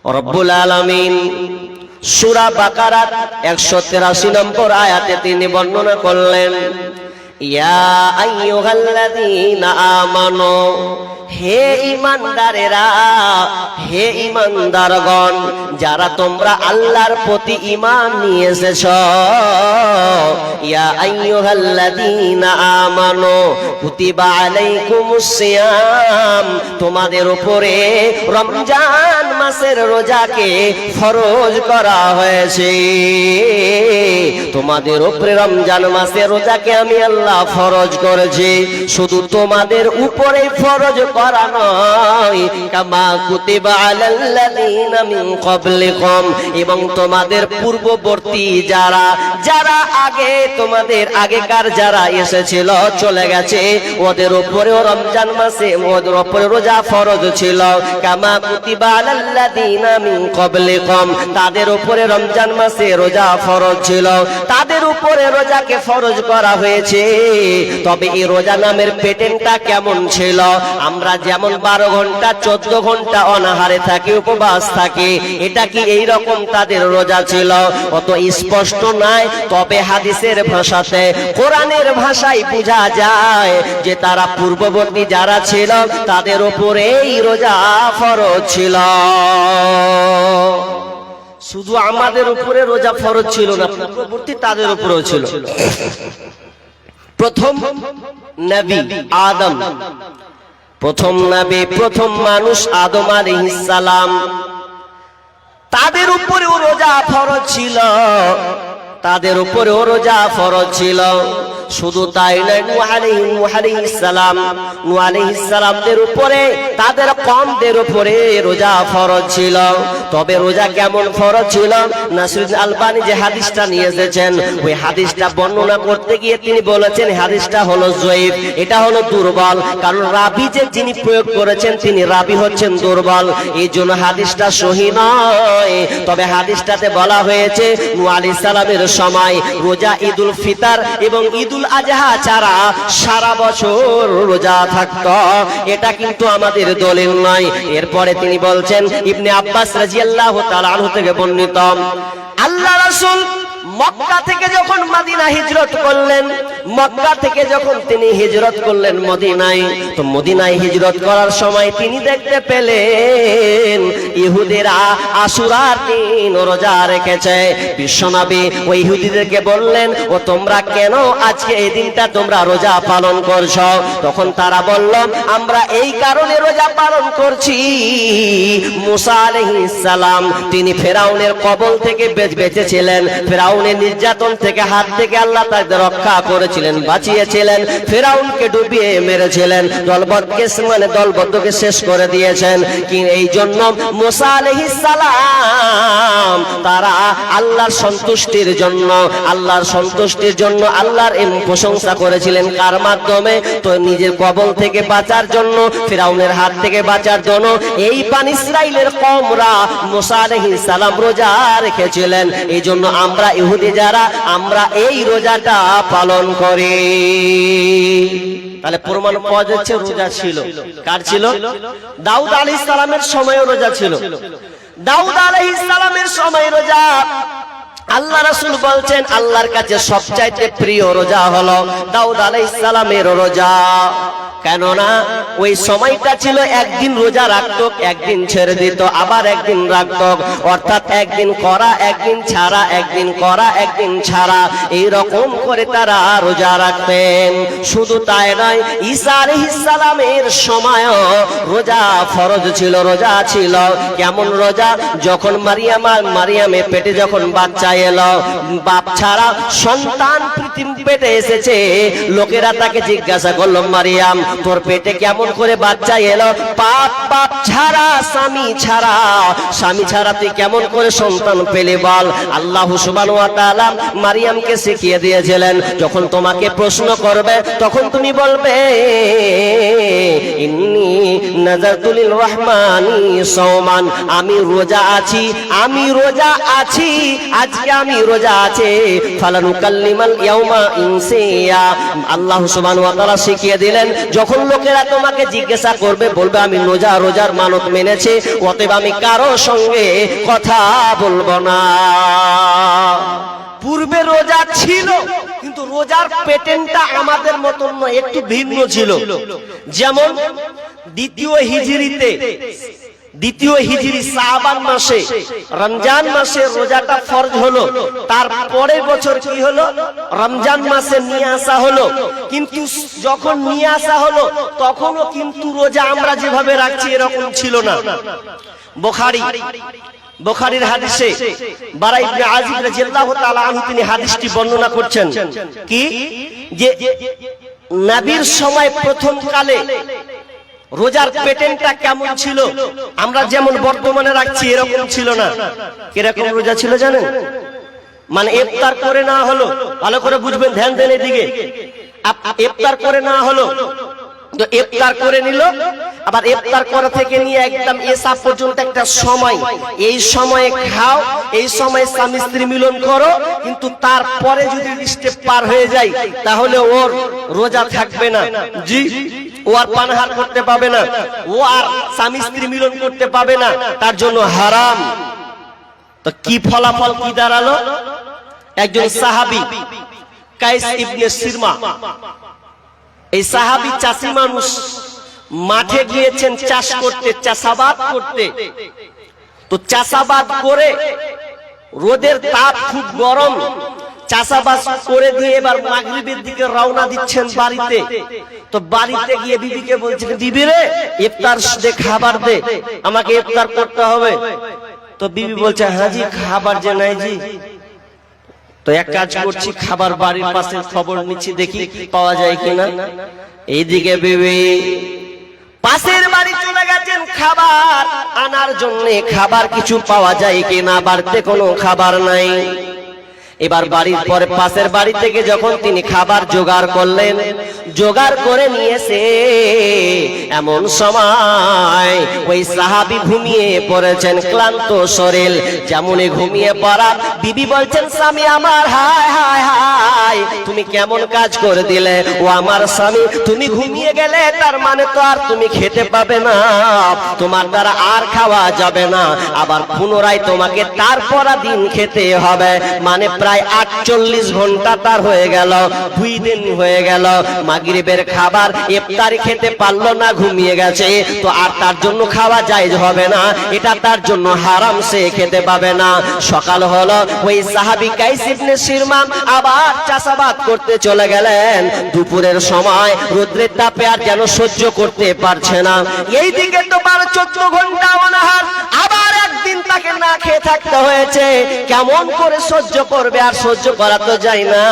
রব্বুল আলামিন সূরা বাকারা 183 নম্বর আয়াতে তিনি বর্ণনা করলেন, ইয়া আইয়ুহাল্লাযীনা আমানু, হে ঈমানদারেরা, হে ঈমানদারগণ, যারা তোমরা আল্লাহর প্রতি ঈমান নিয়ে এসেছো, ইয়া আইয়ুহাল্লাযীনা আমানু কুতিবা আলাইকুমুস সিয়াম, তোমাদের উপরে রমজান মাসের রোজাকে ফরজ করা হয়েছে। তোমাদের উপরে রমজান মাসের রোজাকে আমি আল্লাহ ফরজ করেছি। শুধু তোমাদের উপরে ফরজ করা নয়, কামা কুতিবা আলাল্লাযীনা মিন ক্বাবলিকুম, এবং তোমাদের পূর্ববর্তী যারা আগে তোমাদের আগেকার যারা এসেছিল, চলে গেছে, ওদের উপরেও রমজান মাসে ওদের উপরে রোজা ফরজ ছিল। কামা কুতিবা আলাল্লাযীনা মিন ক্বাবলিকুম, তাদের উপরে রমজান মাসে রোজা ফরজ ছিল, তাদের উপরে রোজাকে ফরজ করা হয়েছে। তবে এই রোজা নামের পেটেন্টটা কেমন ছিল? আমরা যেমন 12 ঘন্টা 14 ঘন্টা অনাহারে থাকি, উপবাস থাকি, এটা কি এই রকম তাদের রোজা ছিল? অত স্পষ্ট নাই, তবে হাদিসের ভাষাতে, কোরআনের ভাষায় বোঝা যায় যে তারা পূর্ববর্তী যারা ছিল তাদের উপরেই রোজা ফরজ ছিল। শুধু আমাদের উপরে রোজা ফরজ ছিল না, পূর্ববর্তী তাদের উপরেও ছিল। প্রথম নবী আদম, প্রথম নবী, প্রথম মানুষ আদম আলাইহিস সালাম, তাদের উপরেও রোজা ফরজ ছিল, তাদের উপরেও রোজা ফরজ ছিল। শুধু তাই নয়, নূহ আলাইহিস সালামদের উপরে, তাদের কওমদের উপরে রোজা ফরজ ছিল। তবে রোজা কেমন ফরজ ছিল? নাসিরুদ্দিন আলবানী যে হাদিসটা নিয়ে এসেছেন, ওই হাদিসটা বর্ণনা করতে গিয়ে তিনি বলেছেন হাদিসটা হলো জয়ীফ, এটা হলো দুর্বল। কারণ রাবি যে যিনি প্রয়োগ করেছেন তিনি রাবি হচ্ছেন দুর্বল, এই জন্য হাদিসটা সহিহ নয়। তবে হাদিসটাতে বলা হয়েছে নূহ আলাইহিস সালামের সময় রোজা ঈদুল ফিতর এবং ঈদুল আজহা ছাড়া সারা বছর রোজা থাকতো, এটা কিন্তু আমাদের দলিল নয়। এরপরে তিনি বলছেন, ইবনে আব্বাস রাদিয়াল্লাহু তাআলা আনহু থেকে বর্ণিত, আল্লাহ রাসূল মক্কা থেকে যখন মদিনা হিজরত করলেন, মক্কা থেকে যখন তিনি হিজরত করলেন মদিনায়, তো মদিনায় হিজরত করার সময় তিনি দেখতে পেলেন ইহুদিরা আশুরার দিন রোজা রেখেছে। বিশ্বনবী ওই ইহুদিদেরকে বললেন, ও তোমরা কেন আজকে এই দিনটা তোমরা রোজা পালন করছো? তখন তারা বলল, আমরা এই কারণে রোজা পালন করছি, মুসা আলাইহিস সালাম তিনি ফেরাউনের কবল থেকে বেঁচেছিলেন, ফেরাউনের নির্যাতন থেকে, হাত থেকে আল্লাহ তাদের রক্ষা করেছিলেন, বাঁচিয়েছিলেন। ফেরাউনকে ডুবিয়ে মেরেছিলেন, দলবদ্ধকে শেষ করে দিয়েছেন। এই জন্য মুসা আলাইহিস সালাম তারা আল্লাহর সন্তুষ্টির জন্য, আল্লাহর প্রশংসা করেছিলেন। কার মাধ্যমে? তো নিজের কবল থেকে বাঁচার জন্য, ফেরাউনের হাত থেকে বাঁচার জন্য এই বানী ইসরাইলের কওমরা মুসা আলাইহিস সালাম রোজা রেখেছিলেন। এই জন্য আমরা ইহুদি যারা, আমরা এই রোজাটা পালন করি। তাহলে প্রমাণ পাওয়া যাচ্ছে রোজা ছিল। কার ছিল? দাউদ আলাইহিস সালামের সময়ও রোজা ছিল। দাউদ আলাইহিস সালামের সময় রোজা। আল্লাহ রাসূল বলছেন আল্লাহর কাছে সবচাইতে প্রিয় রোজা হলো দাউদ আলাইহিস সালামের রোজা। কেননা ওই সময়টা ছিল একদিন রোজা রাখতো, একদিন ছেড়ে দিত, আবার একদিন রাখতো, অর্থাৎ একদিন করা একদিন ছাড়া, একদিন করা একদিন ছাড়া, এইরকম করে তারা রোজা রাখতেন। শুধু তাই নয়, ঈসা আলাইহিস সালামের সময়ও রোজা ফরজ ছিল, রোজা ছিল। কেমন রোজা? যখন মারিয়ামের পেটে যখন বাচ্চা এলো, বাপ ছাড়া সন্তান পৃথিবী পেটে এসেছে, লোকেরা তাকে জিজ্ঞাসা করলো, মারিয়াম তোর পেটে কেমন করে বাচ্চা এলো? বাপ ছাড়া, স্বামী ছাড়া তুই কেমন করে সন্তান পেলে বল? আল্লাহ সুবহানাহু ওয়া তাআলা মারিয়ামকে শিখিয়ে দিয়েছিলেন, যখন তোমাকে প্রশ্ন করবে তখন তুমি বলবে, ইন্নী নাযারতু লির রহমানি সাওমান, আমি রোজা আছি, আজকে থেকে আমি রোজা আছে ফালানুকাল্লিমাল ইয়াউমা ইনসিয়া। আল্লাহ সুবহানাহু ওয়া তাআলা শিখিয়ে দিলেন যখন লোকেরা তোমাকে জিজ্ঞাসা করবে বলবে আমি রোজার মানত মেনেছি, অতএব আমি কারো সঙ্গে কথা বলবো না। পূর্বে রোজা ছিল কিন্তু রোজার প্যাটার্নটা আমাদের মতন নয়, একটু ভিন্ন ছিল। যেমন দ্বিতীয় হিজরি শাবান মাসে রমজান মাসে রোজাটা ফরজ হলো, তারপরের বছর কি হলো রমজান মাসে নিয়ে আসা হলো। কিন্তু যখন নিয়ে আসা হলো তখনও কিন্তু রোজা আমরা যেভাবে রাখছি এরকম ছিল না। বুখারীর হাদিসে বারা ইবনে আযিব রাদিয়াল্লাহু তাআলা আনহু তিনি হাদিসটি বর্ণনা করছেন কি যে নবীর সময় প্রথম কালে রোজার প্যাটার্নটা কেমন ছিল, আমরা যেমন বর্তমানে রাখছি এরকম ছিল না। কিরকম রোজা ছিল জানেন? মানে ইফতার করে না হলো, ভালো করে বুঝবেন, ধ্যান দেন এদিকে। ইফতার করে না হলো তো ইফতার করে নিল, আবার ইফতার করা থেকে নিয়ে একদম এসা পর্যন্ত একটা সময়, এই সময়ে খাও, এই সময়ে স্বামী স্ত্রী মিলন করো, কিন্তু তারপরে যদি স্টেপ পার হয়ে যায় তাহলে ওর রোজা থাকবে না। জি, ও আর পানাহার করতে পাবে না, ও আর স্বামী স্ত্রী মিলন করতে পাবে না, তার জন্য হারাম। তো কি ফলাফল কি দাঁড়ালো? একজন সাহাবী কাইস ইবনে সিরমা, এই সাহাবী চাষি মানুষ, মাঠে গিয়েছেন চাষ করতে, চাষাবাদ করতে। তো চাষাবাদ করে রোদের তাপ খুব গরম, চাষাবাদ করে দিয়ে এবার মাগরিবের দিকে রওনা দিচ্ছেন বাড়িতে। তো বাড়িতে গিয়ে বিবিকে বলছেন, বিবি রে ইফতার দে, খাবার দে, আমাকে ইফতার করতে হবে। তো বিবি বলছে, হ্যাঁ জি খাবার যে নাই জি। তো এক কাজ করছি, খাবার বাড়ির পাশে খবর নিচ্ছি, দেখি পাওয়া যায় কিনা। এইদিকে বিবি পাশের বাড়ি চলে গেছেন খাবার আনার জন্য, খাবার কিছু পাওয়া যায় কিনা, বাড়িতে কোনো খাবার নাই। এবার বাড়ির পরে পাশের বাড়ি থেকে যখন তিনি খাবার জোগাড় করলেন, জোগাড় করে নিয়েছে, এমন সময় ওই সাহাবী ঘুমিয়ে পড়েছেন, ক্লান্ত শরীর। যেমনই ঘুমিয়ে পড়া, বিবি বলছেন, স্বামী আমার, হায় হায় হায়, তুমি কেমন কাজ করে দিলে, ও আমার স্বামী, তুমি ঘুমিয়ে গেলে তার মানে তো আর তুমি খেতে পাবে না, তোমার দ্বারা আর খাওয়া যাবে না, আবার পুনরায় তোমাকে তারপর দিন খেতে হবে। মানে প্রায় 48 ঘন্টা তার হয়ে গেল, 2 দিন হয়ে গেল, মাগরিবের খাবার ইফতারি খেতে পারলো না, ঘুমিয়ে গেছে। তো আর তার জন্য খাওয়া জায়েজ হবে না, এটা তার জন্য হারাম, সে খেতে পাবে না। সকাল হলো, ওই সাহাবী কাইস ইবনে সিরমা আবার চাষাবাদ করতে চলে গেলেন। দুপুরের সময় রোদ্রের তাপে আর যেন সহ্য করতে পারছে না, এইদিকে তো 12-14 ঘন্টা অনাহার, আবার একদিন তাকে না খেয়ে থাকতে হয়েছে। কেমন করে সহ্য করবে, আর সহ্য করা তো যায় না।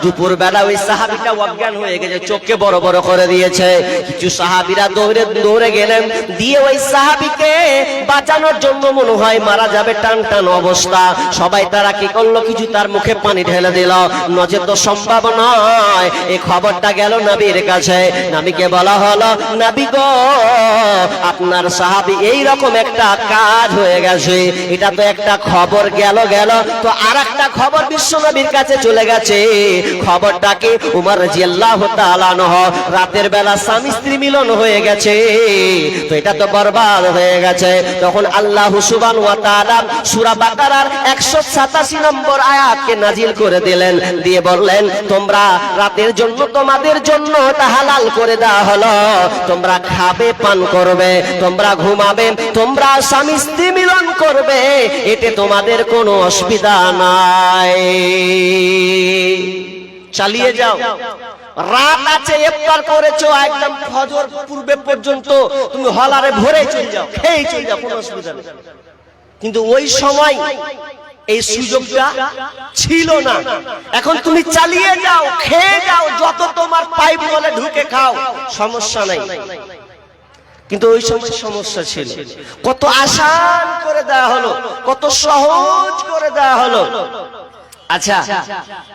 দুপুর বেলা ওই সাহাবীটা অজ্ঞান হয়ে গেছে, চোখকে বড় বড় করে দিয়েছে। কিছু সাহাবীরা দৌড়ে গেলেন, দিয়ে ওই সাহাবীকে বাঁচানোর জন্য, মনে হয় মারা যাবে, টান টান অবস্থা। সবাই তারা কি করলো, কিছু তার মুখে পানি ঢেলে দিল, নচেত তো সম্ভব নয়। এই খবরটা গেল নবীর কাছে, নবীকে বলা হলো, নবী গো, আপনার সাহাবী এই রকম একটা কাজ হয়ে গেছে। এটা তো একটা খবর গেল, তো আর একটা খবর বিশ্ব নবীর কাছে চলে গেছে। খবরটা কি, উমর রাদিয়াল্লাহু তাআলা আনহু রাতের বেলা স্বামী স্ত্রী মিলন হয়ে গেছে। তো এটা তো বরবাদ হয়ে গেছে। তখন আল্লাহ সুবহানাহু ওয়া তাআলা সূরা বাকারার 187 নম্বর আয়াতকে নাজিল করে দিলেন, দিয়ে বললেন, তোমরা রাতের জন্য তোমাদের জন্য তা হালাল করে দেওয়া হলো, তোমরা খাবে, পান করবে, তোমরা ঘুমাবে, তোমরা স্বামী স্ত্রী মিলন করবে, এতে তোমাদের কোনো অসুবিধা নাই, চালিয়ে যাও। রাত আছে, ইফতার করেছো, একদম ফজর পূর্বে পর্যন্ত তুমি হলারে ভরে চলে যাও, খেয়ে চলে যাও, কোনো অসুবিধা নেই। কিন্তু ওই সময় এই সুযোগটা ছিল না। এখন তুমি চালিয়ে যাও, খেয়ে যাও, যত তোমার পাইপ বলে ঢুকে খাও, সমস্যা নাই। কিন্তু ওই সময় সমস্যা ছিল। কত আসান করে দেওয়া হলো, কত সহজ করে দেওয়া হলো। আচ্ছা,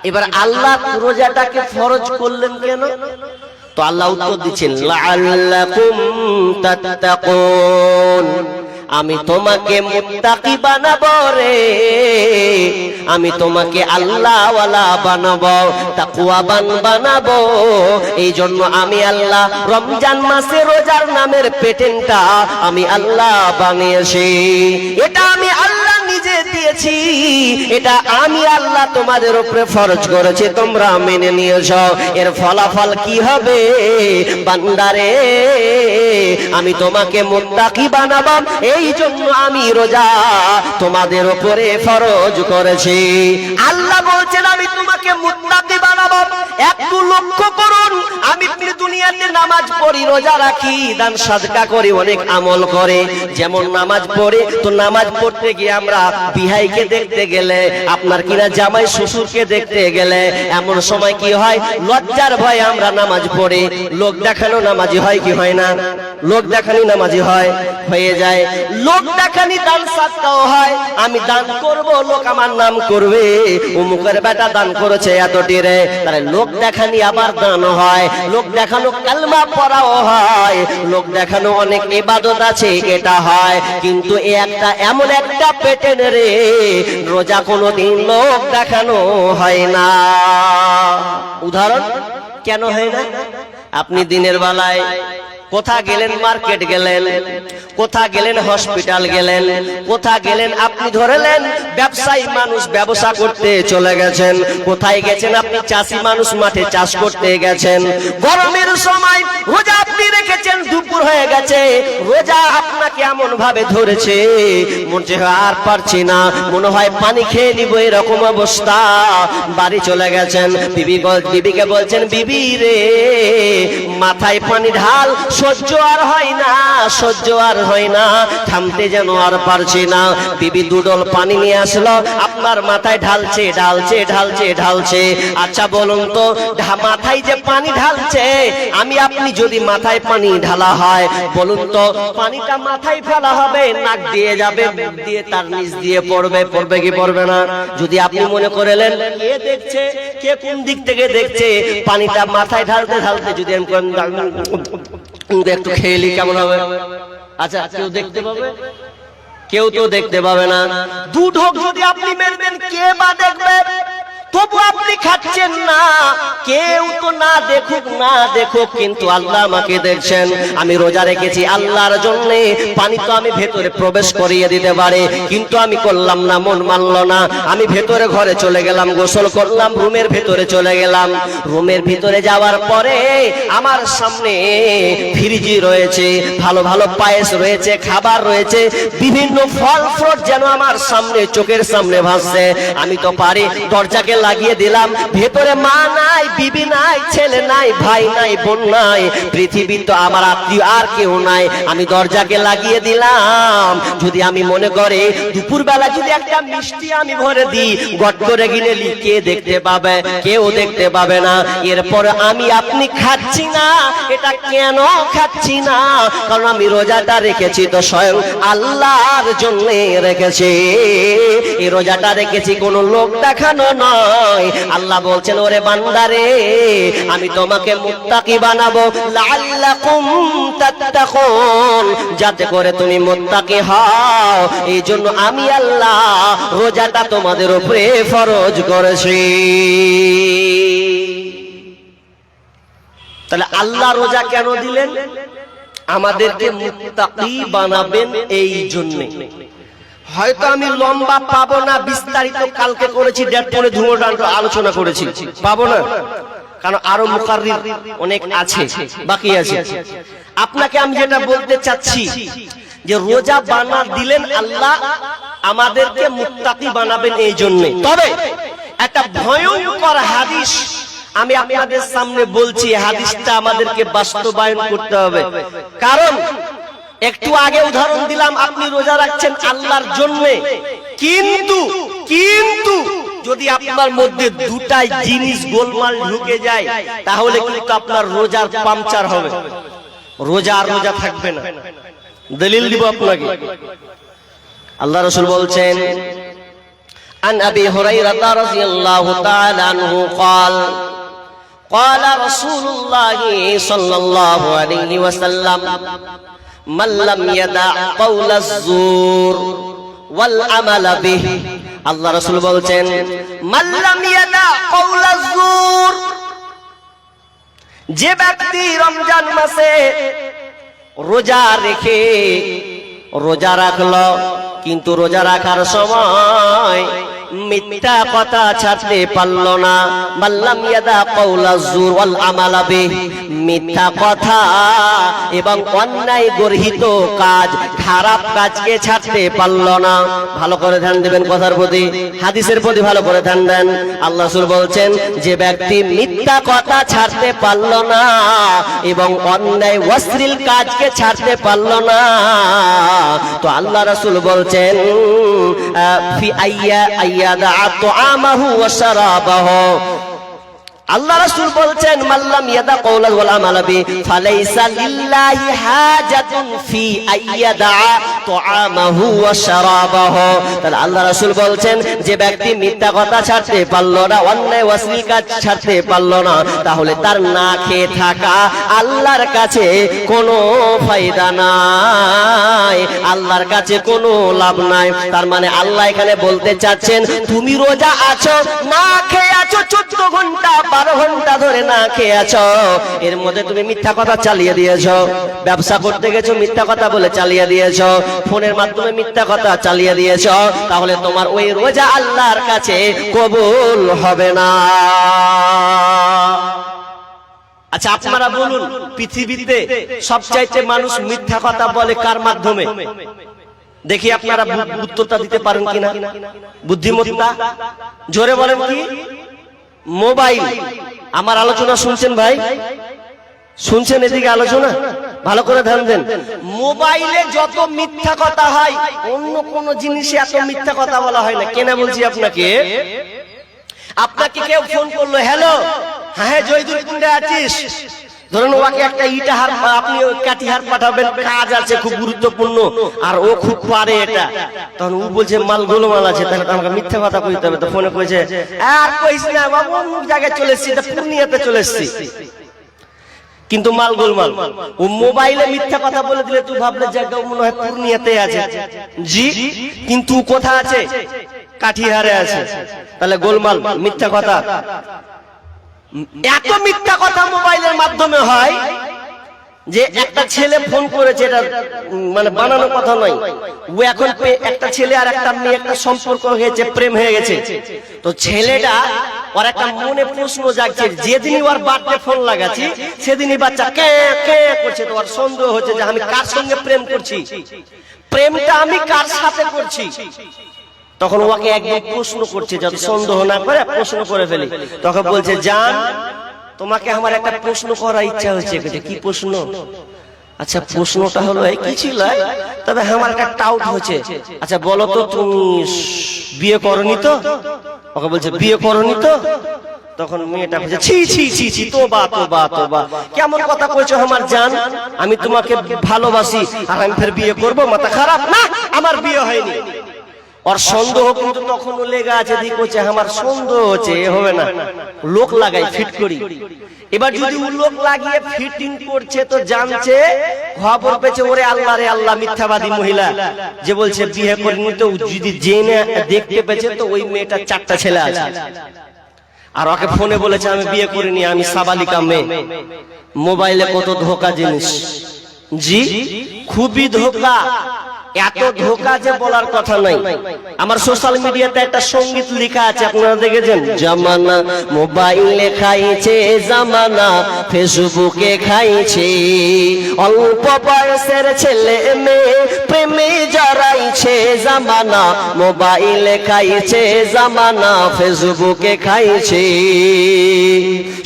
এবার আল্লাহ রোজাটাকে ফরজ করলেন কেন? তো আল্লাহ উত্তর দিচ্ছেন, লাআল্লাকুম তাত্তাকুন, আমি তোমাকে মুত্তাকি বানাবো রে, আমি তোমাকে আল্লাহওয়ালা বানাবো, তাকওয়াবান বানাবো। এই জন্য আমি আল্লাহ রমজান মাসে রোজার নামের পেটেন্টটা আমি আল্লাহ বানিয়েছি। এটা আমি আল্লাহ নিজে দিয়েছি, এটা আমি আল্লাহ তোমাদের উপরে ফরজ করেছি, তোমরা মেনে নিয়েছো। এর ফলাফল কি হবে বান্দারে? আমি তোমাকে মুত্তাকি বানাবো, এই জন্য আমি রোজা তোমাদের উপরে ফরজ করেছি। আল্লাহ বলছেন আমি তোমাকে মুত্তাকি বানাবো। একটু লক্ষ্য করুন, আমি দুনিয়াতে নামাজ পড়ি, রোজা রাখি, দান সাদকা করি, অনেক আমল করে। যেমন নামাজ পড়ে, তো নামাজ পড়তে গিয়ে আমরা বিহাইকে দেখতে গেলে, আপনার কিনা জামাই শ্বশুরকে দেখতে গেলে, এমন সময় কি হয়, লজ্জার ভয়ে আমরা নামাজ পড়ি। লোক দেখানো নামাজি হয় কি হয় না? লোক দেখানি নামাজি হয়, হয়ে যায়। লোক দেখানি দান সাদকাও হয়। আমি দান করব, লোক আমার নাম করবে, অমুকের বেটা দান করেছে এতটি রে, তাহলে লোক দেখানি আবার দান হয়। লোক দেখানো কালমা পড়াও হয়, লোক দেখানো অনেক ইবাদত আছে, এটা হয়। কিন্তু একটা এমন একটা পেটেন রে, রোজা কোনোদিন লোক দেখানো হয় না। উদাহরণ কেন হয় না? আপনি দিনের বেলায় কোথা গেলেন, মার্কেট গেলেন, কোথা গেলেন, হসপিটাল গেলেন, কোথা গেলেন, আপনি ধরলেন ব্যবসায়ী মানুষ ব্যবসা করতে চলে গেছেন, কোথায় গেছেন, আপনি চাষি মানুষ মাঠে চাষ করতে গেছেন। গরমের সময় রোজা আপনি রেখেছেন, দুপুর হয়ে গেছে, রোজা আপনাকে এমন ভাবে ধরেছে, মনে হয় আর পারছি না, মনে হয় পানি খেয়ে নিব, এরকম অবস্থা। বাড়ি চলে গেছেন, বিবিকে বলছেন, বিবি রে মাথায় পানি ঢাল, সহ্য আর হয় না, সহ্য আর হয় না, থামতে যেন আর পারছি না। বিবি দুডল পানি নিয়ে আসলো, আপনার মাথায় ঢালছে ঢালছে ঢালছে ঢালছে। আচ্ছা বলুন তো, মাথায় যে পানি ঢালছে, আমি আপনি যদি মাথায় পানি ঢালা হয়, বলুন তো পানিটা মাথায় ফেলা হবে, নাক দিয়ে যাবে, দিয়ে তার নিচ দিয়ে পড়বে, পড়বে কি পড়বে না? যদি আপনি মনে করলেন কে দেখছে, কে কোন দিক থেকে দেখছে, পানিটা মাথায় ঢালতে ঢালতে যদি একটু খেলি কেমন হবে? আচ্ছা কেউ দেখতে পাবে? কেউ তো দেখতে পাবে না। দু ঢোক যদি আপনি মেরবেন, কে বা দেখবে? তবু আপনি খাচ্ছেন না, কেউ তো না দেখুক না দেখুক, কিন্তু আল্লাহ আমাকে দেখছেন। আমি রোজা রেখেছি আল্লাহর জন্য, পানি তো আমি ভেতরে প্রবেশ করিয়ে দিতে পারে, কিন্তু আমি করলাম না, মন মানলো না। আমি ভেতরে ঘরে চলে গেলাম, গোসল করলাম, রুমের ভেতরে চলে গেলাম। রুমের ভিতরে যাওয়ার পরে আমার সামনে ফ্রিজি রয়েছে, ভালো ভালো পায়েস রয়েছে, খাবার রয়েছে, বিভিন্ন ফল ফ্রুট যেন আমার সামনে, চোখের সামনে ভাসছে। আমি তো পারি, দরজাকে লাগিয়ে দিলাম। ভেতরে মা নাই, বিবি নাই, ছেলে নাই, ভাই নাই, বোন নাই, পৃথিবী তো আমার আত্মীয় আর কেউ নাই। আমি দরজাকে লাগিয়ে দিলাম। যদি আমি মনে করে দুপুর বেলা যদি একটা মিষ্টি আমি ভরে দিই, গট করে গিলে কে দেখতে পাবে? কেউ দেখতে পাবে না। এরপর আমি আপনি খাচ্ছি না, এটা কেন খাচ্ছি না? কারণ আমি রোজাটা রেখেছি তো স্বয়ং আল্লাহর জন্য রেখেছি। এই রোজাটা রেখেছি কোনো লোক দেখানো নয়। আল্লাহ বলছেন, ওরে বান্দারে আমি তোমাকে মুত্তাকি বানাবো, লাআল্লাকুম তাত্তাকুন, যাতে করে তুমি মুত্তাকি হও। এই জন্য আমি আল্লাহ রোজাটা তোমাদের উপরে ফরজ করেছি। তাহলে আল্লাহ রোজা কেন দিলেন? আমাদেরকে মুত্তাকি বানাবেন এই জন্য। হয়তো আমি লম্বা পাবো না, বিস্তারিত কালকে করেছি, ডেট পরে ধুমোডান্ড আলোচনা করেছি, পাবো না, কারণ আরো মুকাররির অনেক আছে, বাকি আছে। আপনাকে আমি যেটা বলতে চাচ্ছি, যে রোজা বানা দিলেন আল্লাহ, আমাদেরকে মুত্তাকি বানাবেন এই জন্য। তবে একটা ভয়ঙ্কর হাদিস আমি আপনাদের সামনে বলছি, হাদিসটা আমাদেরকে বাস্তবায়ন করতে হবে। কারণ একটু আগে উদাহরণ দিলাম, আপনি রোজা রাখছেন আল্লাহর জন্য, কিন্তু যদি আপনার মধ্যে দুটাই জিনিস গোলমাল ঢুকে যায়, তাহলে কিন্তু আপনার রোজার পাংচার হবে, রোজা আর রোজা থাকবে না। দলিল দিব আপনাকে। আল্লাহ রাসূল বলছেন, আন আবি হুরায়রা রাদিয়াল্লাহু তাআলা আনহু قال قال رسول الله صلى الله عليه وسلم মাল্লাম ইয়াদা কাওলাজ জুর ওয়াল আমালা বিহি। আল্লাহ রাসূল বলছেন মাল্লাম ইয়াদা কাওলাজ জুর, যে ব্যক্তি রমজান মাসে রোজা রেখে রোজা রাখলো কিন্তু রোজা রাখার সময় মিথ্যা কথা ছাড়তে পারল না, মাল্লাম ইয়াদা কাওলাজ জুর ওয়াল আমালা বিহি, মিথ্যা কথা এবং অন্যায় গর্হিত কাজ, খারাপ কাজকে ছাড়তে পারল না। ভালো করে ধ্যান দেবেন কথার প্রতি, হাদিসের প্রতি ভালো করে ধ্যান দেন। আল্লাহ রাসূল বলছেন যে ব্যক্তি মিথ্যা কথা ছাড়তে পারল না এবং অন্যায় অশ্লীল কাজকে ছাড়তে পারল না, তো আল্লাহ রাসূল বলছেন ফি আইয়াদা তুআমাহু ওয়া শারাবাহু, আল্লাহ রাসূল বলছেন মাল্লাম ইয়াদা কাওলা ওয়াল আমালা বি ফালাইসা লিল্লাহি হাজাতুন ফি আইয়াদা তুআমাহু ওয়া শারাবাহু। তাহলে আল্লাহ রাসূল বলছেন যে ব্যক্তি মিথ্যা কথা ছাড়তে পারল না, অন্যায় অশ্লীল কাজ ছাড়তে পারল না, তাহলে তার না খেয়ে থাকা আল্লাহর কাছে কোনো ফায়দা নাই, আল্লাহর কাছে কোনো লাভ নাই। তার মানে আল্লাহ এখানে বলতে চাচ্ছেন তুমি রোজা আছো, না খেয়ে আছো 14 ঘন্টা 12 ঘন্টা ধরে না খেয়ে আছো, এর মধ্যে তুমি মিথ্যা কথা চালিয়ে দিয়েছো, ব্যবসা করতে গেছো মিথ্যা কথা বলে চালিয়ে দিয়েছো, ফোনের মাধ্যমে মিথ্যা কথা চালিয়ে দিয়েছো, তাহলে তোমার ওই রোজা আল্লাহর কাছে কবুল হবে না। আচ্ছা আপনারা বলুন, পৃথিবীতে সবচাইতে মানুষ মিথ্যা কথা বলে কার মাধ্যমে? দেখি আপনারা উত্তরটা দিতে পারেন কিনা। বুদ্ধিমত্তা, জোরে বলেন কি? মোবাইল। আমার আলোচনা শুনছেন ভাই? শুনছেন এদিকে আলোচনা? ভালো করে ধ্যান দেন। মোবাইলে যত মিথ্যা কথা হয় অন্য কোন জিনিসে এত মিথ্যা কথা বলা হয় না। কেন বলছি আপনাকে? আপনাকে কেউ ফোন করলো, হ্যালো, হ্যাঁ জয়দুল কুন্ডে আছিস, ধরুন ওকে একটা ইটাহার আপনি কাটিহার পাঠাবেন, কাজ আছে খুব গুরুত্বপূর্ণ আর ও খুব পারে এটা, তখন ও বলছে মাল গোলমাল আছে, তাহলে আমাকে মিথ্যা কথা কইতে হবে। তো ফোনে কইছে আর কইস না বাবু, অমুক জায়গায় চলে এসেছি, পূর্ণিয়াতে চলে এসেছি, কিন্তু মাল গোলমাল। ও মোবাইলে মিথ্যা কথা বলে দিলে তুই ভাবলে জায়গা মনে হয় পূর্ণিয়াতে আছে, জি, কিন্তু কোথা আছে? কাঠিহারে আছে, তাহলে গোলমাল, মিথ্যা কথা। এত মিথ্যা কথা মোবাইলের মাধ্যমে হয় যে একটা ছেলে ফোন করেছে, এটা মানে বানানো কথা নয়, ও এখন একটা ছেলে আর একটা মেয়ে একটা সম্পর্ক হয়েছে, প্রেম হয়ে গেছে, তো ছেলেটা ওর একটা মনে প্রশ্ন জাগছে, যেদিনই ওর বার্থডে ফোন লাগাচ্ছি সেদিনই বাচ্চা কে কে করছে, তো ওর সন্দেহ হচ্ছে যে আমি কার সঙ্গে প্রেম করছি, প্রেমটা আমি কার সাথে করছি। তখন ওকে একদম প্রশ্ন করছে, যাতে সন্দেহ না করে প্রশ্ন করে ফেলি। তখন বলছে জান, তোমাকে আমার একটা প্রশ্ন করার ইচ্ছা হচ্ছে। কি প্রশ্ন? আচ্ছা প্রশ্নটা হলো এই কি ছিল, তবে আমার একটা ডাউট হচ্ছে, আচ্ছা বলো তো তুমি বিয়ে করনি তো? ওকে বলছে বিয়ে করনি তো? তখন মেয়েটা বলছে ছি ছি ছি ছি, তোবা তোবা তোবা, কেমন কথা কইছো আমার জান, আমি তোমাকে ভালোবাসি আর আমি ফের বিয়ে করব, মাথা খারাপ? না, আমার বিয়ে হয়নি। और সন্দেহ কিন্তু তখনও লেগে আছে, দিক হচ্ছে আমার সন্দেহ হচ্ছে, এ হবে না, লোক লাগাই ফিট করি। এবার যদি লোক লাগিয়ে ফিটিং করছে তো জানছে, খবর পেয়েছে, ওরে আল্লাহ রে আল্লাহ, মিথ্যাবাদী মহিলা যে বলছে বিয়ে করিনি, তো যদি জেনে দেখতে পেয়েছে তো ওই মেয়েটার 4টা ছেলে আছে, আর ওকে ফোনে বলেছে আমি বিয়ে করিনি, আমি সাবালিকা মেয়ে। মোবাইলে কত ধোকা জিনিস, জি, খুবই ধোকা, এত ধোকা যে বলার কথা নাই। আমার সোশ্যাল মিডিয়াতে একটা সঙ্গীত লেখা আছে, আপনারা দেখেছেন? জামানা মোবাইলে খাইছে, জামানা ফেসবুকে খাইছে, অল্প বয়সের ছেলে মেয়ে প্রেমে জড়াইছে, জামানা মোবাইলে খাইছে, জামানা ফেসবুকে খাইছে।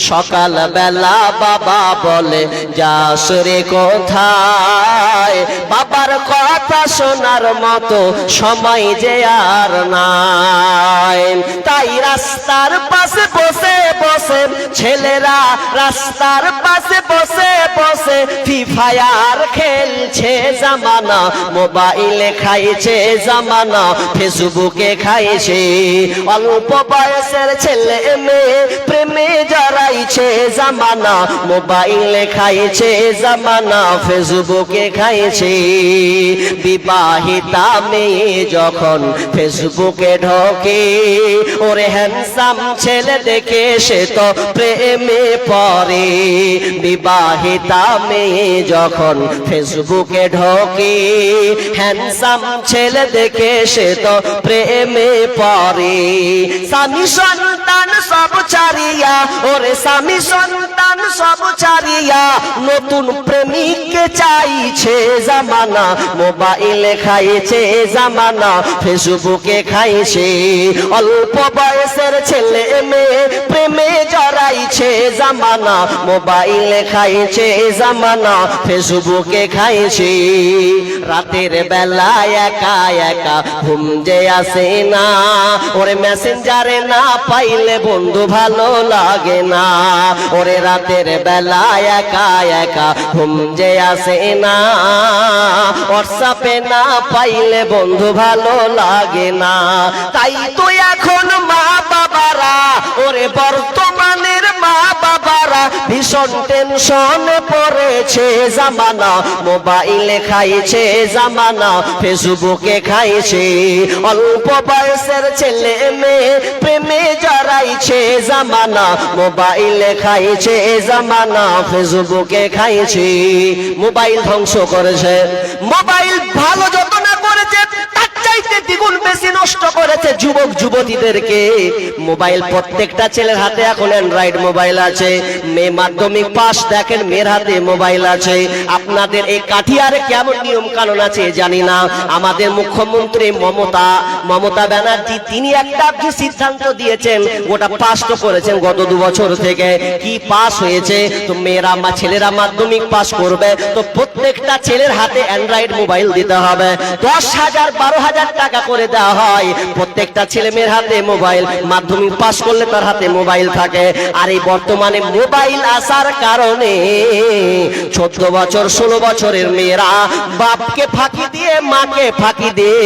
সকাল বেলা বাবা বলে যাস রে কোথায়, বাবার কথা শোনার মতো সময় যে আর নাই। তাই রাস্তার পাশে বসে বসে ছেলেরা রাস্তার পাশে বসে বসে ফ্রি ফায়ার খেলছে জামানা, মোবাইলে খাইছে জামানা, ফেসবুকে খাইছে। অল্প বয়সের ছেলে মেয়ে প্রেমে জড়াইছে জামানা, মোবাইলে খাইছে জামানা, ফেসবুকে খাইছে। বিবাহিতা মেয়ে যখন ফেসবুকে ঢোকে, ওরে হ্যান্ডসাম ছেলে দেখে সে তো প্রেমে পড়ে। বিবাহিতা মেয়ে যখন ফেসবুকে ঢোকে, হ্যান্ডসাম ছেলে দেখে সে তো প্রেমে পড়ে। স্বামী সন্তান সব ছাড়িয়া, ওরে স্বামী সন্তান সব ছাড়িয়া নতুন প্রেমিককে চাইছে জামানা, মোবাইলে খাইছে জামানা, ফেসবুকে খাইছে। অল্প বয়সের ছেলে মেয়ে প্রেমে জড়াইছে জামানা, মোবাইলে খাইছে জামানা, ফেসবুকে খাইছে। রাতের বেলা একা একা ঘুম যে আসে না, ওরে মেসেঞ্জারে না পাইলে বন্ধু ভালো লাগে না। ওরে রাতের বেলা একা একা ঘুম যে আসে না, হোয়াটসঅ্যাপে না পাইলে বন্ধু ভালো লাগে না। তাই তো এখন মা বাবারা, ওরে বর্তমানের মা বাবারা ভীষণ টেনশনে পড়েছে জামানা, মোবাইলে খাইছে জামানা, ফেসবুকে খাইছে। অল্প বয়সের ছেলে মেয়ে প্রেমে জড়াইছে জামানা, মোবাইলে খাইছে জামানা, ফেসবুকে খাইছে। মোবাইল ধ্বংস করেছে, মোবাইল ভালো যত না করেছে তার চাইতে দ্বিগুণ বেশি নষ্ট করেছে যুবক যুবতীদেরকে। মোবাইল প্রত্যেকটা ছেলের হাতে এখন অ্যান্ড্রয়েড মোবাইল আছে। মেয়ে মাধ্যমিক পাস, দেখেন মেয়ের হাতে মোবাইল আছে। আপনাদের এই কাঠিয়ারে কেমন নিয়ম কানুন আছে জানি না। আমাদের মুখ্যমন্ত্রী মমতা ব্যানার্জি তিনি একটা সিদ্ধান্ত দিয়েছেন, গোটা পাস তো করেছেন গত 2 বছর থেকে। কি পাস হয়েছে? তো মেয়েরা বা ছেলেরা মাধ্যমিক পাস করবে তো প্রত্যেকটা ছেলের হাতে অ্যান্ড্রয়েড মোবাইল দিতে হবে। 10,000 12,000 টাকা করে দেওয়া হয় প্রত্যেকটা ছেলে মেয়ের হাতে মোবাইল। মাধ্যমিক পাস করলে তার হাতে মোবাইল থাকে। আর এই বর্তমানে মোবাইল আসার কারণে 14 বছর 16 বছরের মেয়েরা বাপকে ফাঁকি দিয়ে মাকে ফাঁকি দিয়ে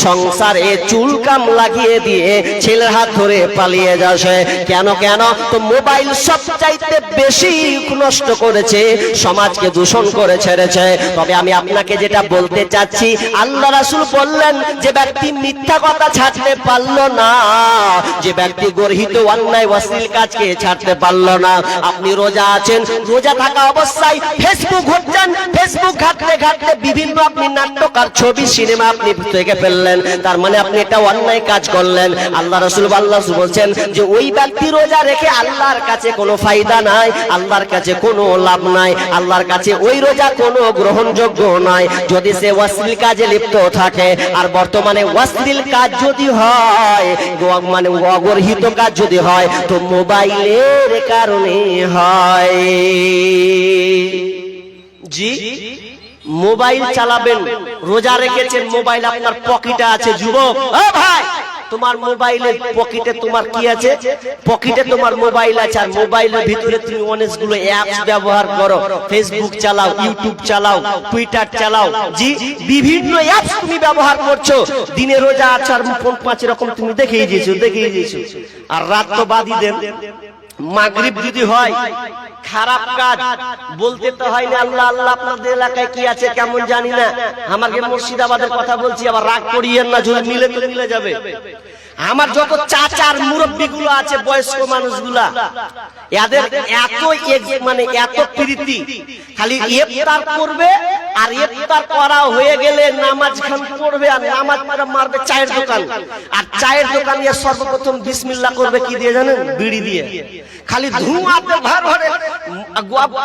সংসারে চুলকাম লাগিয়ে দিয়ে ছেলের হাত ধরে পালিয়ে যাচ্ছে। কেন কেন? তো মোবাইল সবচাইতে বেশি নষ্ট করেছে, সমাজকে দূষণ করে ছেড়েছে। তবে আমি আপনাকে যেটা বলতে চাচ্ছি, আল্লাহ রাসূল বললেন যে ব্যক্তি মিথ্যা কথা ছাড়তে পারলো না, যে ব্যক্তি গর্হিত অন্যায় অশ্লীল কাজকে ছাড়তে পারলো না। আপনি রোজা আছেন, রোজা থাকা অবস্থায় ফেসবুক ঘুরছেন, ফেসবুক ঘাটতে ঘাটতে বিভিন্ন আপনি নাট্যকার ছবি সিনেমা আপনি দেখে ফেললেন, তার মানে আপনি একটা অন্যায় কাজ করলেন। আল্লাহ রাসূল বলছেন যে ওই ব্যক্তি রোজা রেখে আল্লাহর কাছে কোনো ফায়দা নাই, আল্লাহর কাছে কোনো লাভ নাই, আল্লাহর কাছে ওই রোজা কোনো গ্রহণযোগ্য নয় যদি সে অশ্লীল কাজে লিপ্ত থাকে। আর বর্তমানে অশ্লীল কাজ যদি হয়, মানে অগর্হিত কাজ যদি হয়, তো মোবাইলের কারণে হয়। জি, মোবাইল চালাবেন, রোজা রেখেছেন, মোবাইল আপনার পকেটে আছে। যুবক, ও ভাই, তোমার মোবাইলের পকেটে তোমার কি আছে? পকেটে তোমার মোবাইল আছে, আর মোবাইলের ভিতরে তুমি অনেকগুলো অ্যাপস ব্যবহার করো। ফেসবুক চালাও, ইউটিউব চালাও, টুইটার চালাও, জি বিভিন্ন অ্যাপস তুমি ব্যবহার করছো। দিনে রোজা আছে আর ফোন 5 রকম তুমি দেখেই দিয়েছো। আর রাত তো বাদই দেন। মাগরিব যদি হয়, খারাপ কাজ বলতে তো হয় না আল্লাহ আল্লাহ। আপনাদের এলাকায় কি আছে কেমন জানি না, আমাকে মুর্শিদাবাদের কথা বলছি, আবার রাগ করিয়েন না, যদি মিলে তো মিলে যাবে। আমার যত চাচার মুরব্বী গুলো আছে, বয়স্ক মানুষগুলা, এদের এত মানে এত প্রীতি, খালি ইফতার করবে আর ইফতার করা হয়ে গেলে নামাজ খান পড়বে আর নামাজ মারবে চায়ের দোকান। আর চায়ের দোকান নিয়ে সর্বপ্রথম বিসমিল্লাহ করবে কি দিয়ে জানেন? বিড়ি দিয়ে। খালি ধোঁয়াতে ভার ভরে।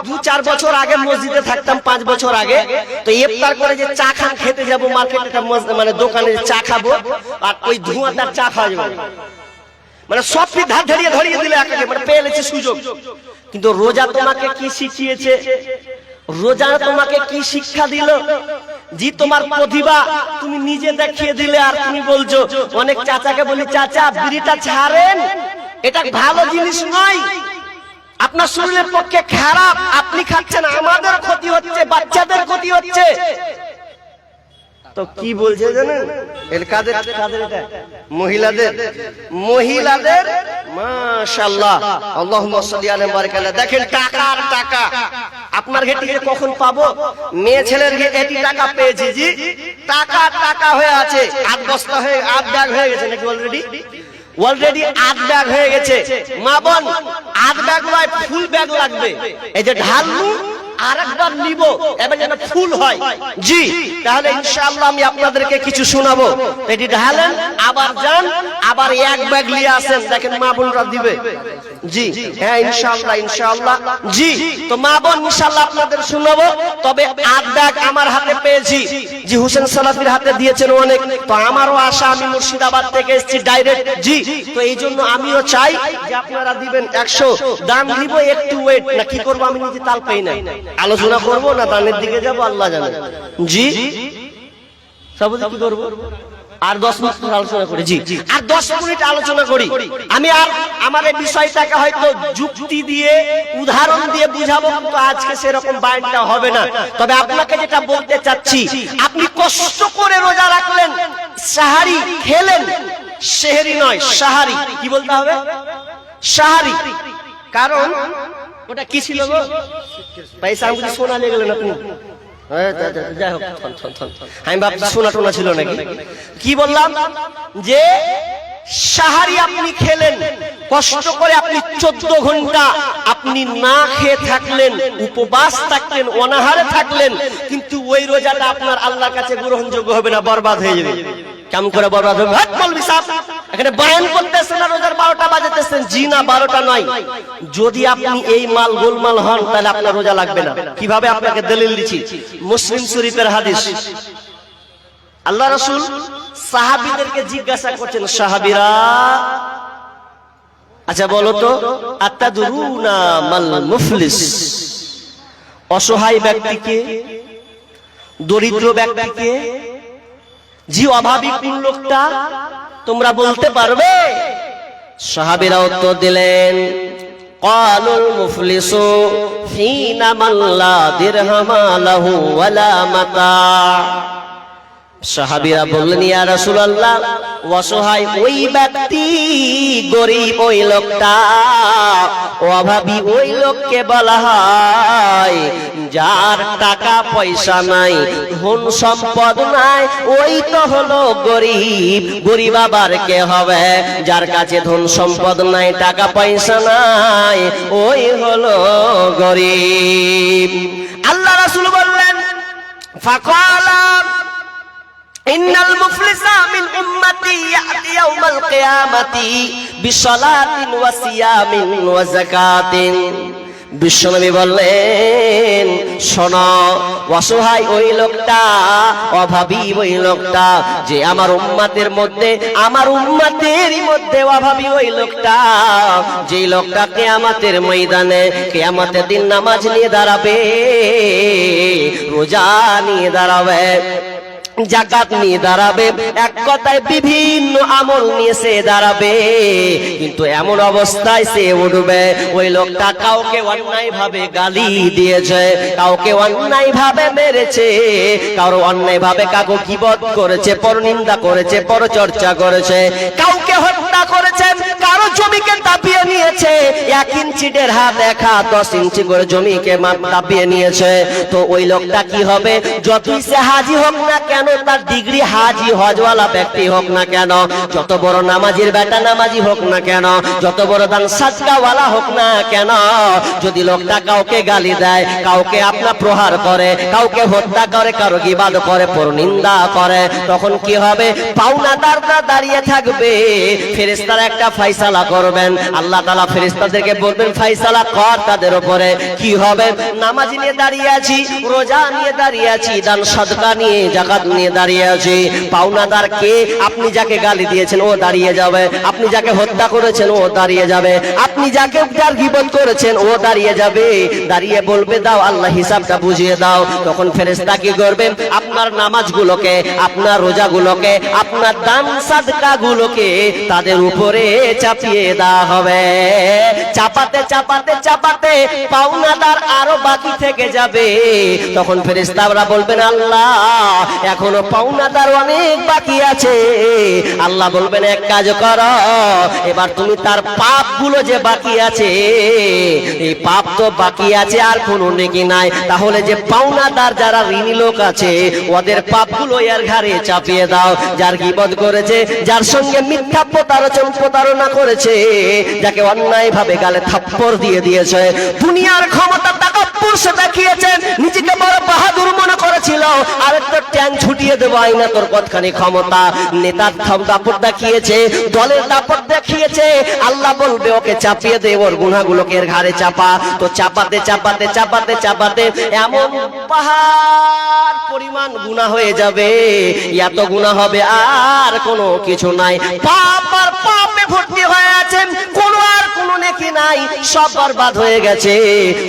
2-4 বছর আগে মসজিদে থাকতাম, 5 বছর আগে, তো ইফতার করে যে চা খান খেতে যাবো মার্কেটে, মানে দোকানে চা খাবো, আর ওই ধোঁয়াদার চা খাওয়া যাবে, মানে সব ধার ধরিয়ে দিলে একাকে, মানে পেয়ে গেছে সুযোগ। কিন্তু রোজা তোমাকে কি শিখিয়েছে? রোজা তোমাকে কি শিক্ষা দিল? জি তোমার প্রতিভা তুমি নিজে দেখিয়ে দিলে, আর তুমি বলছো অনেক চাচাকে বলি চাচা বিড়িটা ছাড়েন, এটা ভালো জিনিস নয়, আপনার শরীরের পক্ষে খারাপ, আপনি খাচ্ছেন, আমাদের ক্ষতি হচ্ছে, বাচ্চাদের ক্ষতি হচ্ছে। তো কি বলছে জানেন, এর কাদের এটা মহিলাদের মাশাআল্লাহ আল্লাহুম্মা সাল্লি আলা বারাক আল্লাহ। দেখেন টাকার টাকা আপনার ঘেটিতে কখন পাবো, মেয়ে ছেলের ঘেটি টাকা পেয়েছি জি, টাকা টাকা হয়ে আছে, 8 বস্তা হয়ে 8 ব্যাগ হয়ে গেছে নাকি অলরেডি 8 ব্যাগ হয়ে গেছে। মা বোন 8 ব্যাগ নয়, ফুল ব্যাগ লাগবে। এই যে ঢালু আরেকবার নিব, এবার যেন ফুল হয় জি। তাহলে ইনশাআল্লাহ আমি আপনাদেরকে কিছু শোনাবো। এটি ঢালেন, আবার যান, আবার 1 ব্যাগ নিয়ে আসেন, দেখেন মা বোনরা দিবে জি। হ্যাঁ ইনশাআল্লাহ জি। তো মা বোন ইনশাআল্লাহ আপনাদের শোনাবো। তবে 8 ব্যাগ আমার হাতে পেয়েছি জি, হোসেন সালাফির হাতে দিয়েছেন অনেক। তো আমারও আশা, আমি মুর্শিদাবাদ থেকে এসেছি ডাইরেক্ট জি। তো এই জন্য আমিও চাই যে আপনারা দিবেন 100 দান দিব, একটু ওয়েট না, কি করবো আমি নিজে তাল পাই না, আলোচনা করবো না দানের দিকে যাব আল্লাহ জানে জি। সব কি করবো, আর 10 মিনিট আলোচনা করি জি, আর 10 মিনিট আলোচনা করি আমি। আর আমার এই বিষয়টাকে হয়তো যুক্তি দিয়ে উদাহরণ দিয়ে বুঝাবো, কিন্তু আজকে সেরকম বাইনটা হবে না। তবে আপনাকে যেটা বলতে চাচ্ছি, আপনি কষ্ট করে রোজা রাখলেন, সাহারি খেলেন, সেহরি নয় সাহারি, কি বলতে হবে সাহারি, কারণ ওটা কি ছিল গো পয়সা আমি সোনা নিয়ে গেলেন আপনি, যাই হোক আমি ভাবছি সোনা টোনা ছিল নাকি। কি বললাম যে সাহারি আপনি খেলেন, কষ্ট করে আপনি 14 ঘন্টা আপনি না খেয়ে থাকলেন, উপবাস থাকলেন, অনাহারে থাকলেন, কিন্তু ওই রোজাটা আপনার আল্লাহর কাছে গ্রহণযোগ্য হবে না, বরবাদ হয়ে যাবে। কেমন করে বরবাদ হবে? এখানে বয়ান করতেছেন না রোজার 12টা বাজাতেছেন জি না, 12টা নয়। যদি আপনি এই মাল গোলমাল হন তাহলে আপনার রোজা লাগবে না। কিভাবে আপনাকে দলিল দিচ্ছি, মুসলিম শরীফের হাদিস। আল্লাহ রাসূল সাহাবীদেরকে জিজ্ঞাসা করছেন, সাহাবীরা আচ্ছা বলো তো, আতাদরুনা মাল মুফলিস, অসহায় ব্যক্তিকে, দরিদ্র ব্যক্তিকে, জি অভাবী কোন লোকটা তোমরা বলতে পারবে? সাহাবীরা উত্তর দিলেন, ক্বালুল মুফলিসু ফীনা মান লা দিরহামা লাহু ওয়ালা মাতা। সাহাবীরা বললেন, ইয়া রাসূলুল্লাহ, অসহায় ওই ব্যক্তি, গরীব ওই লোকটা, অভাবী ওই লোককে বলা হয় যার টাকা পয়সা নাই, ধন সম্পদ নাই, ওই তো হলো গরীব। গরীব আবার কে হবে? যার কাছে ধন সম্পদ নাই, টাকা পয়সা নাই, ওই হলো গরীব। আল্লাহ রাসূল বললেন, ফাকালা ইন্নাল মুফলিসা মিন উম্মতি ইয়াতি ইয়াউমাল কিয়ামাতি বিসসালাতিন ওয়া সিয়ামিন ওয়া যাকাতিন। বিশ্বনবী বললেন, শোনো, অসহায় ওই লোকটা, অভাবী ওই লোকটা, যে আমার উম্মতের মধ্যে, আমার উম্মতেরই মধ্যে অভাবী ওই লোকটা, যেই লোকটা কিয়ামতের ময়দানে, কিয়ামতের দিন নামাজ নিয়ে দাঁড়াবে, রোজা নিয়ে দাঁড়াবে, জাকাত নিয়ে দাঁড়াবে, এক কথায় বিভিন্ন আমল নিয়ে সে দাঁড়াবে, কিন্তু এমন অবস্থায় সে উঠবে, ওই লোকটা কাউকে অন্যায় ভাবে গালি দিয়েছে, কাউকে অন্যায় ভাবে মেরেছে, কারো অন্যায় ভাবে কাউকে গীবত করেছে, পরনিন্দা করেছে, পরচর্চা করেছে, কাউকে হত্যা করেছে, কারো জমিকে দাবিয়ে নিয়েছে, 1 ইঞ্চি 1.5 হাত 1 হাত 10 ইঞ্চি করে জমিকে দাবিয়ে নিয়েছে। তো ওই লোকটা কি হবে? যতই সে হাজি হোক না কেন, তার ডিগ্রি হাজি হজওয়ালা ব্যক্তি হোক না কেন, যত বড় নামাজির বেটা নামাজি হোক না কেন, যত বড় দান সাদকাওয়ালা হোক না কেন, যদি লোকটা কাউকে গালি দেয়, কাউকে আপনার প্রহার করে, কাউকে হত্যা করে, কারো গীবাদ করে, পরনিন্দা করে, তখন কি হবে? পাওনাদাররা দাঁড়িয়ে থাকবে, ফেরেশতারা একটা ফয়সালা ফায়সালা করবেন। আল্লাহ তাআলা ফেরেশতাদেরকে বলবেন ফায়সালা কর তাদের উপরে কি হবে। নামাজি নিয়ে দাঁড়িয়ে আছি, রোজা নিয়ে দাঁড়িয়ে আছি, দান সাদকা নিয়ে, যাকাত নিয়ে দাঁড়িয়ে আছি। পাওনাদার কে? আপনি যাকে গালি দিয়েছেন ও দাঁড়িয়ে যাবে, আপনি যাকে হত্যা করেছেন ও দাঁড়িয়ে যাবে, আপনি যাকে যার গীবত করেছেন ও দাঁড়িয়ে যাবে। দাঁড়িয়ে বলবে দাও আল্লাহ হিসাবটা বুঝিয়ে দাও। তখন ফেরেশতা কি করবে? আপনার নামাজগুলোকে, আপনার রোজাগুলোকে, আপনার দান সাদকা গুলোকে তাদের উপরে চাপিয়ে দেওয়া হবে। চাপাতে চাপাতে চাপাতে পাওনাদার আরো বাকি থেকে যাবে। তখন ফেরেশতারা বলবেন আল্লাহ এখনো পাওনাদার অনেক বাকি আছে। আল্লাহ বলবেন এক কাজ করো, এবার তুমি তার পাপগুলো যে বাকি আছে, এই পাপ তো বাকি আছে আর কোনো নেকি নাই, তাহলে যে পাওনাদার যারা ঋণী লোক আছে ওদের পাপগুলো এর ঘাড়ে চাপিয়ে দাও। যার গীবত করেছে, যার সঙ্গে মিথ্যা প্রতারণা করেছে, যাকে অন্যায় ভাবে গালে থাপ্পড় দিয়ে দিয়েছে, দুনিয়ার ক্ষমতা তাকাব্বুর সে দেখিয়েছেন, নিজেকে বড় বাহাদুর মনে করেছিল, আর একটা ট্যাং ছুটিয়ে দেবো আইনা তোর কতখানি ক্ষমতা। নেতার দাপট দেখিয়েছে, দলের দাপট দেখিয়েছে, আল্লাহ বলবে ওকে চাপিয়ে দে, ওর গুনাহগুলোকে এর ঘাড়ে চাপা। তো চাপাতে চাপাতে চাপাতে চাপাতে এমন পাহাড় পরিমাণ গুনাহ হয়ে যাবে, এত গুনাহ হবে আর কোনো কিছু নাই। পাপ আর পাপে ভর্তি হয়ে আছেন, কোনো আর কোনো নেকি নাই, সব বরবাদ হয়ে গেছে।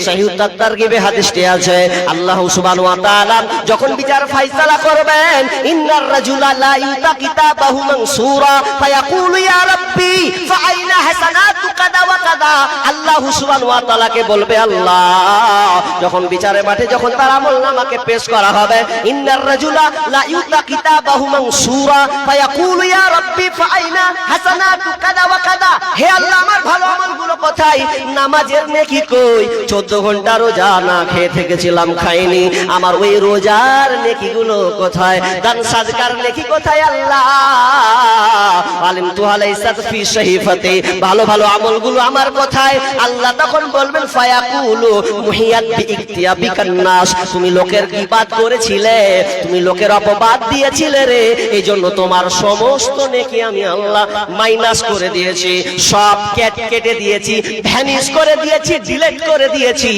সহিহ তারগিবে হাদিসটি আছে, আল্লাহ সুবহানাহু ওয়া তাআলা যখন বিচার ফায়সালা করবেন, ইন্নার রাজুলা লা ইউতা কিতাবাহু মানসুরা ফায়াকুলু ইয়া রাব্বি ফাআইনা হাসানাতু কাদা ওয়া কাদা। আল্লাহ সুবহানাহু ওয়া তাআলাকে বলবে আল্লাহ যখন বিচারের মাঠে যখন তার আমলনামাকে পেশ করা হবে, ইন্নার রাজুলা লা ইউতা কিতাবাহু মানসুরা ফায়াকুলু ইয়া রাব্বি ফাআইনা হাসানাতু কাদা ওয়া কাদা। হে আল্লাহ আমার ভালো আমলগুলো কোথায়? নামাজের নেকি কই? 14 ঘন্টা রোজা না খেয়ে থেকেছিলাম, খাইনি, আমার ওই রোজার নেকিগুলো কোথায়? দান সাদকার নেকি কোথায় আল্লাহ? আলিমতু আলাইসাত ফি সহিফাতি, ভালো ভালো আমলগুলো আমার কোথায়? আল্লাহ তখন বলবেন ফায়াকুলু মুহিয়াত বিইকতিয়াবিকান নাস, তুমি লোকের গীবাত করেছিলে, তুমি লোকের অপবাদ দিয়েছিলে রে, এইজন্য তোমার সমস্ত নেকি আমি আল্লাহ মাইনাস করে দিয়েছি, সব কেটে দিয়েছি, ভ্যানিশ করে দিয়েছি, ডিলিট করে দিয়েছি,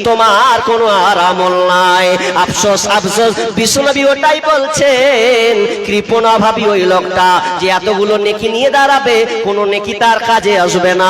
তোমার কোনো আর আমল নাই। আফসোস আফসোস, বিশ্বনবী ওটাই বলছেন, কৃপণ অভাবী ওই লোকটা যে এতগুলো নেকি নিয়ে দাঁড়াবে, কোনো নেকি তার কাজে আসবে না।